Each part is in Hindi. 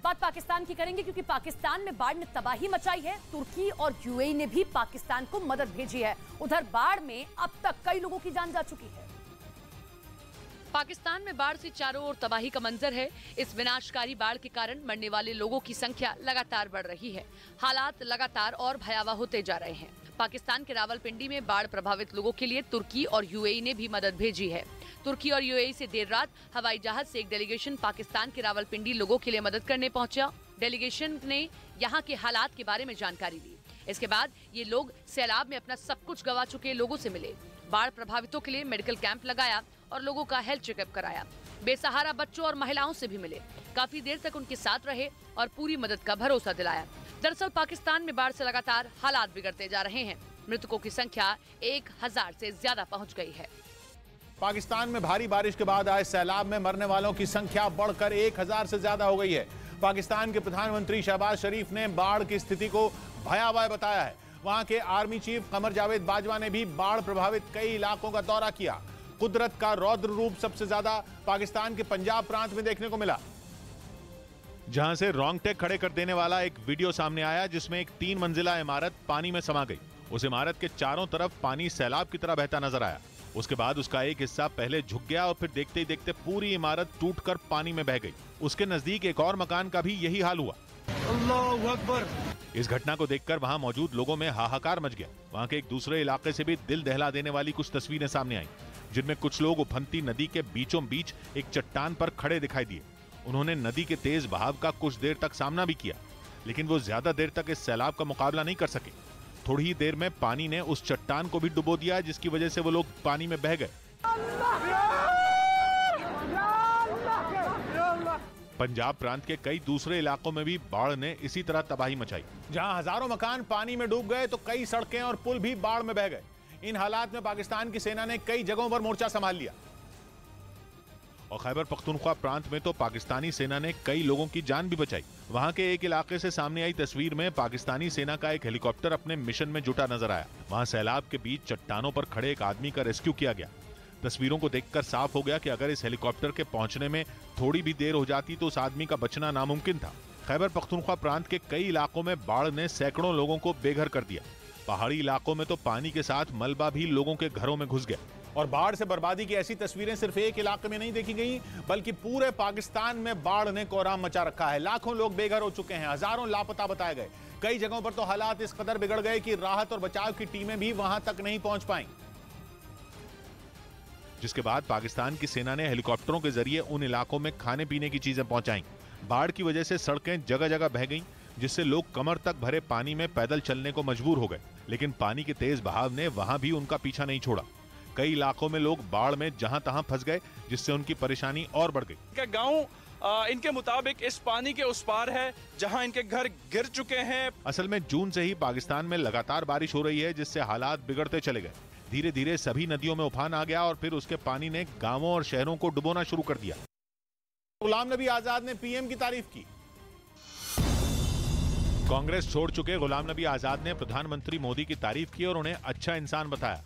बात पाकिस्तान की करेंगे क्योंकि पाकिस्तान में बाढ़ ने तबाही मचाई है। तुर्की और यूएई ने भी पाकिस्तान को मदद भेजी है। उधर बाढ़ में अब तक कई लोगों की जान जा चुकी है। पाकिस्तान में बाढ़ से चारों ओर तबाही का मंजर है। इस विनाशकारी बाढ़ के कारण मरने वाले लोगों की संख्या लगातार बढ़ रही है। हालात लगातार और भयावह होते जा रहे हैं। पाकिस्तान के रावलपिंडी में बाढ़ प्रभावित लोगों के लिए तुर्की और यूएई ने भी मदद भेजी है। तुर्की और यूएई से देर रात हवाई जहाज से एक डेलीगेशन पाकिस्तान के रावलपिंडी लोगों के लिए मदद करने पहुंचा। डेलीगेशन ने यहां के हालात के बारे में जानकारी ली। इसके बाद ये लोग सैलाब में अपना सब कुछ गंवा चुके लोगों से मिले। बाढ़ प्रभावितों के लिए मेडिकल कैंप लगाया और लोगों का हेल्थ चेकअप कराया। बेसहारा बच्चों और महिलाओं से भी मिले। काफी देर तक उनके साथ रहे और पूरी मदद का भरोसा दिलाया। दरअसल पाकिस्तान में बाढ़ से लगातार हालात बिगड़ते जा रहे हैं। मृतकों की संख्या 1000 से ज्यादा पहुंच गई है। पाकिस्तान में भारी बारिश के बाद आए सैलाब में मरने वालों की संख्या बढ़कर 1000 से ज्यादा हो गई है। पाकिस्तान के प्रधानमंत्री शहबाज शरीफ ने बाढ़ की स्थिति को भयावह बताया है। वहां के आर्मी चीफ कमर जावेद बाजवा ने भी बाढ़ प्रभावित कई इलाकों का दौरा किया। कुदरत का रौद्र रूप सबसे ज्यादा पाकिस्तान के पंजाब प्रांत में देखने को मिला, जहां से रोंगटे खड़े कर देने वाला एक वीडियो सामने आया जिसमें एक 3 मंजिला इमारत पानी में समा गई। उस इमारत के चारों तरफ पानी सैलाब की तरह बहता नजर आया। उसके बाद उसका एक हिस्सा पहले झुक गया और फिर देखते ही देखते पूरी इमारत टूटकर पानी में बह गई। उसके नजदीक एक और मकान का भी यही हाल हुआ। अल्लाहू अकबर। इस घटना को देखकर वहां मौजूद लोगों में हाहाकार मच गया। वहां के एक दूसरे इलाके से भी दिल दहला देने वाली कुछ तस्वीरें सामने आई, जिनमें कुछ लोग उफनती नदी के बीचों बीच एक चट्टान पर खड़े दिखाई दिए। उन्होंने नदी के तेज बहाव का कुछ देर तक सामना भी किया, लेकिन वो ज्यादा देर तक इस सैलाब का मुकाबला नहीं कर सके। थोड़ी ही देर में पानी ने उस चट्टान को भी डुबो दिया, जिसकी वजह से वो लोग पानी में बह गए। पंजाब प्रांत के कई दूसरे इलाकों में भी बाढ़ ने इसी तरह तबाही मचाई। जहां हजारों मकान पानी में डूब गए तो कई सड़कें और पुल भी बाढ़ में बह गए। इन हालात में पाकिस्तान की सेना ने कई जगहों पर मोर्चा संभाल लिया और खैबर पख्तूनख्वा प्रांत में तो पाकिस्तानी सेना ने कई लोगों की जान भी बचाई। वहां के एक इलाके से सामने आई तस्वीर में पाकिस्तानी सेना का एक हेलीकॉप्टर अपने मिशन में जुटा नजर आया। वहां सैलाब के बीच चट्टानों पर खड़े एक आदमी का रेस्क्यू किया गया। तस्वीरों को देखकर साफ हो गया कि अगर इस हेलीकॉप्टर के पहुंचने में थोड़ी भी देर हो जाती तो उस आदमी का बचना नामुमकिन था। खैबर पख्तूनख्वा प्रांत के कई इलाकों में बाढ़ ने सैकड़ों लोगों को बेघर कर दिया। पहाड़ी इलाकों में तो पानी के साथ मलबा भी लोगों के घरों में घुस गया। और बाढ़ से बर्बादी की ऐसी तस्वीरें सिर्फ एक इलाके में नहीं देखी गई, बल्कि पूरे पाकिस्तान में बाढ़ ने कोहराम मचा रखा है। लाखों लोग बेघर हो चुके हैं, हजारों लापता बताए गए। कई जगहों पर तो हालात इस कदर बिगड़ गए कि राहत और बचाव की टीमें भी वहां तक नहीं पहुंच पाई। जिसके बाद पाकिस्तान की सेना ने हेलीकॉप्टरों के जरिए उन इलाकों में खाने पीने की चीजें पहुंचाई। बाढ़ की वजह से सड़कें जगह जगह बह गईं, जिससे लोग कमर तक भरे पानी में पैदल चलने को मजबूर हो गए। लेकिन पानी के तेज बहाव ने वहां भी उनका पीछा नहीं छोड़ा। कई इलाकों में लोग बाढ़ में जहां तहां फंस गए, जिससे उनकी परेशानी और बढ़ गई। गांव इनके मुताबिक इस पानी के उस पार है जहां इनके घर गिर चुके हैं। असल में जून से ही पाकिस्तान में लगातार बारिश हो रही है, जिससे हालात बिगड़ते चले गए। धीरे धीरे सभी नदियों में उफान आ गया और फिर उसके पानी ने गांवों और शहरों को डुबोना शुरू कर दिया। गुलाम नबी आजाद ने पीएम की तारीफ की। कांग्रेस छोड़ चुके गुलाम नबी आजाद ने प्रधानमंत्री मोदी की तारीफ की और उन्हें अच्छा इंसान बताया।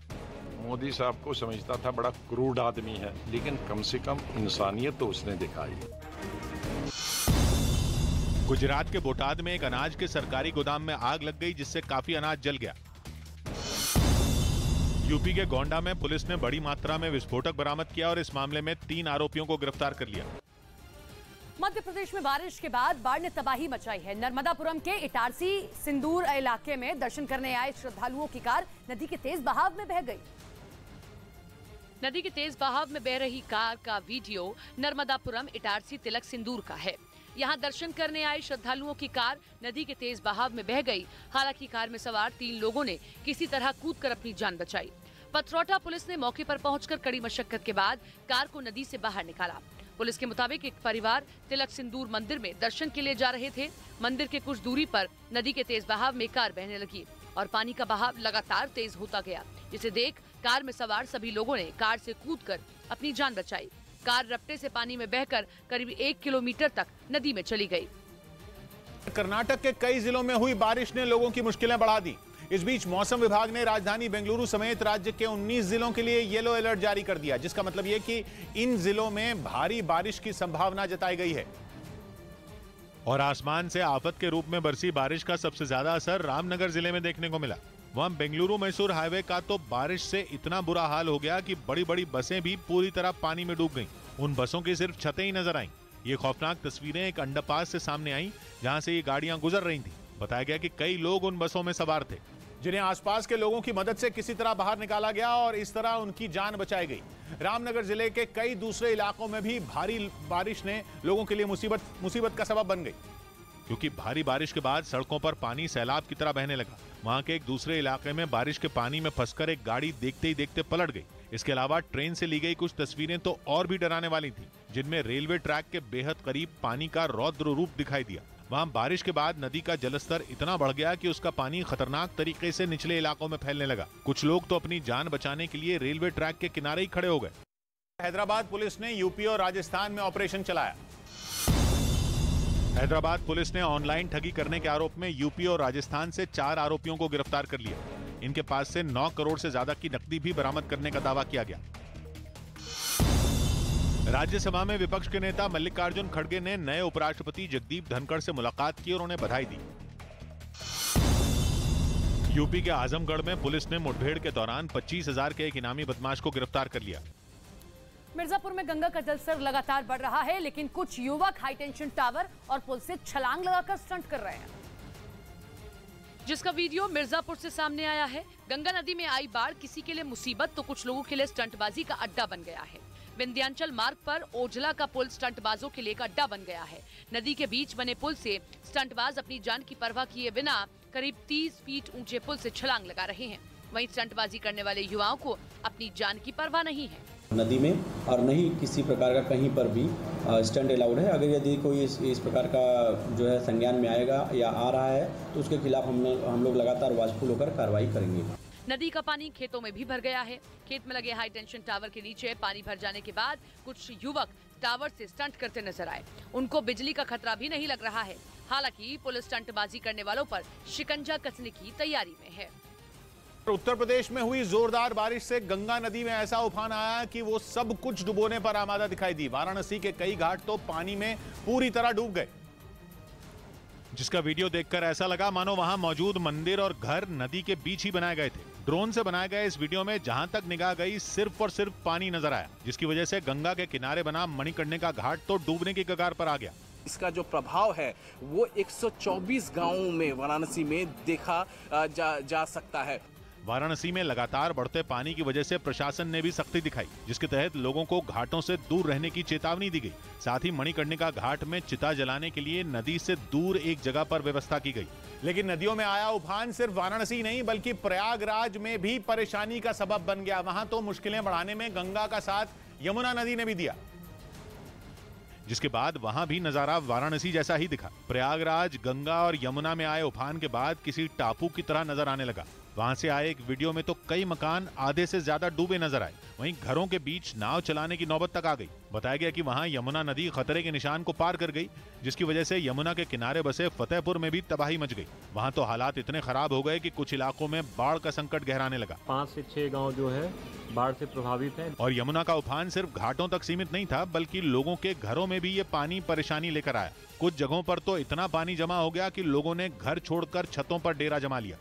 मोदी साहब को समझता था बड़ा क्रूड आदमी है, लेकिन कम से कम इंसानियत तो उसने दिखाई। गुजरात के बोटाद में एक अनाज के सरकारी गोदाम में आग लग गई, जिससे काफी अनाज जल गया। यूपी के गोंडा में पुलिस ने बड़ी मात्रा में विस्फोटक बरामद किया और इस मामले में 3 आरोपियों को गिरफ्तार कर लिया। मध्य प्रदेश में बारिश के बाद बाढ़ ने तबाही मचाई है। नर्मदापुरम के इटारसी सिंदूर इलाके में दर्शन करने आए श्रद्धालुओं की कार नदी के तेज बहाव में बह गई। नदी के तेज बहाव में बह रही कार का वीडियो नर्मदापुरम इटारसी तिलक सिंदूर का है। यहाँ दर्शन करने आए श्रद्धालुओं की कार नदी के तेज बहाव में बह गई। हालांकि कार में सवार 3 लोगों ने किसी तरह कूदकर अपनी जान बचाई। पथरौटा पुलिस ने मौके पर पहुंचकर कड़ी मशक्कत के बाद कार को नदी से बाहर निकाला। पुलिस के मुताबिक एक परिवार तिलक सिंदूर मंदिर में दर्शन के लिए जा रहे थे। मंदिर के कुछ दूरी पर नदी के तेज बहाव में कार बहने लगी और पानी का बहाव लगातार तेज होता गया, जिसे देख कार में सवार सभी लोगों ने कार से कूदकर अपनी जान बचाई। कार रपटे से पानी में बहकर करीब 1 किलोमीटर तक नदी में चली गई। कर्नाटक के कई जिलों में हुई बारिश ने लोगों की मुश्किलें बढ़ा दी। इस बीच मौसम विभाग ने राजधानी बेंगलुरु समेत राज्य के 19 जिलों के लिए येलो अलर्ट जारी कर दिया, जिसका मतलब यह कि इन जिलों में भारी बारिश की संभावना जताई गई है। और आसमान से आफत के रूप में बरसी बारिश का सबसे ज्यादा असर रामनगर जिले में देखने को मिला। वहां बेंगलुरु मैसूर हाईवे का तो बारिश से इतना बुरा हाल हो गया कि बड़ी बड़ी बसें भी पूरी तरह पानी में डूब गईं। उन बसों की सिर्फ छतें ही नजर आईं। ये खौफनाक तस्वीरें एक अंडरपास से सामने आईं, जहां से ये गाड़ियां गुजर रही थीं। बताया गया कि कई लोग उन बसों में सवार थे, जिन्हें आसपास के लोगों की मदद से किसी तरह बाहर निकाला गया और इस तरह उनकी जान बचाई गई। रामनगर जिले के कई दूसरे इलाकों में भी भारी बारिश ने लोगों के लिए मुसीबत का सबब बन गई, क्योंकि भारी बारिश के बाद सड़कों पर पानी सैलाब की तरह बहने लगा। वहां के एक दूसरे इलाके में बारिश के पानी में फंसकर एक गाड़ी देखते ही देखते पलट गई। इसके अलावा ट्रेन से ली गई कुछ तस्वीरें तो और भी डराने वाली थीं, जिनमें रेलवे ट्रैक के बेहद करीब पानी का रौद्र रूप दिखाई दिया। वहां बारिश के बाद नदी का जलस्तर इतना बढ़ गया कि उसका पानी खतरनाक तरीके से निचले इलाकों में फैलने लगा। कुछ लोग तो अपनी जान बचाने के लिए रेलवे ट्रैक के किनारे ही खड़े हो गए। हैदराबाद पुलिस ने यूपी और राजस्थान में ऑपरेशन चलाया। हैदराबाद पुलिस ने ऑनलाइन ठगी करने के आरोप में यूपी और राजस्थान से 4 आरोपियों को गिरफ्तार कर लिया। इनके पास से 9 करोड़ से ज्यादा की नकदी भी बरामद करने का दावा किया गया। राज्यसभा में विपक्ष के नेता मल्लिकार्जुन खड़गे ने नए उपराष्ट्रपति जगदीप धनखड़ से मुलाकात की और उन्हें बधाई दी। यूपी के आजमगढ़ में पुलिस ने मुठभेड़ के दौरान 25,000 के एक इनामी बदमाश को गिरफ्तार कर लिया। मिर्जापुर में गंगा का जलस्तर लगातार बढ़ रहा है, लेकिन कुछ युवक हाईटेंशन टावर और पुल से छलांग लगाकर स्टंट कर रहे हैं, जिसका वीडियो मिर्जापुर से सामने आया है। गंगा नदी में आई बाढ़ किसी के लिए मुसीबत तो कुछ लोगों के लिए स्टंटबाजी का अड्डा बन गया है। विंध्याचल मार्ग पर ओझला का पुल स्टंटबाजों के लिए एक अड्डा बन गया है। नदी के बीच बने पुल से स्टंटबाज अपनी जान की परवाह किए बिना करीब 30 फीट ऊंचे पुल से छलांग लगा रहे हैं। वहीं स्टंटबाजी करने वाले युवाओं को अपनी जान की परवाह नहीं है। नदी में और नहीं किसी प्रकार का कहीं पर भी स्टंट अलाउड है। अगर यदि कोई इस प्रकार का जो है संज्ञान में आएगा या आ रहा है तो उसके खिलाफ हम लोग लगातार वाचफुल होकर कार्रवाई करेंगे। नदी का पानी खेतों में भी भर गया है। खेत में लगे हाई टेंशन टावर के नीचे पानी भर जाने के बाद कुछ युवक टावर से स्टंट करते नजर आए। उनको बिजली का खतरा भी नहीं लग रहा है। हालांकि पुलिस स्टंटबाजी करने वालों पर शिकंजा कसने की तैयारी में है। उत्तर प्रदेश में हुई जोरदार बारिश से गंगा नदी में ऐसा उफान आया कि वो सब कुछ डुबोने पर आमादा दिखाई दी। वाराणसी के कई घाट तो पानी में पूरी तरह डूब गए, जिसका वीडियो देखकर ऐसा लगा मानो वहां मौजूद मंदिर और घर नदी के बीच ही बनाए गए थे। ड्रोन से बनाए गए इस वीडियो में जहां तक निगाह गई सिर्फ और सिर्फ पानी नजर आया, जिसकी वजह से गंगा के किनारे बना मणिकर्णिका घाट तो डूबने की कगार पर आ गया। इसका जो प्रभाव है वो 124 गांवों में वाराणसी में देखा जा सकता है। वाराणसी में लगातार बढ़ते पानी की वजह से प्रशासन ने भी सख्ती दिखाई, जिसके तहत लोगों को घाटों से दूर रहने की चेतावनी दी गई। साथ ही मणिकर्णिका घाट में चिता जलाने के लिए नदी से दूर एक जगह पर व्यवस्था की गई। लेकिन नदियों में आया उफान सिर्फ वाराणसी नहीं बल्कि प्रयागराज में भी परेशानी का सबब बन गया। वहां तो मुश्किलें बढ़ाने में गंगा का साथ यमुना नदी ने भी दिया, जिसके बाद वहां भी नजारा वाराणसी जैसा ही दिखा। प्रयागराज गंगा और यमुना में आए उफान के बाद किसी टापू की तरह नजर आने लगा। वहां से आए एक वीडियो में तो कई मकान आधे से ज्यादा डूबे नजर आए। वहीं घरों के बीच नाव चलाने की नौबत तक आ गई। बताया गया कि वहां यमुना नदी खतरे के निशान को पार कर गई, जिसकी वजह से यमुना के किनारे बसे फतेहपुर में भी तबाही मच गई। वहां तो हालात इतने खराब हो गए कि कुछ इलाकों में बाढ़ का संकट गहराने लगा। 5 से 6 गांव जो है बाढ़ से प्रभावित हैं। और यमुना का उफान सिर्फ घाटों तक सीमित नहीं था, बल्कि लोगों के घरों में भी ये पानी परेशानी लेकर आया। कुछ जगहों पर तो इतना पानी जमा हो गया कि लोगों ने घर छोड़कर छतों पर डेरा जमा लिया।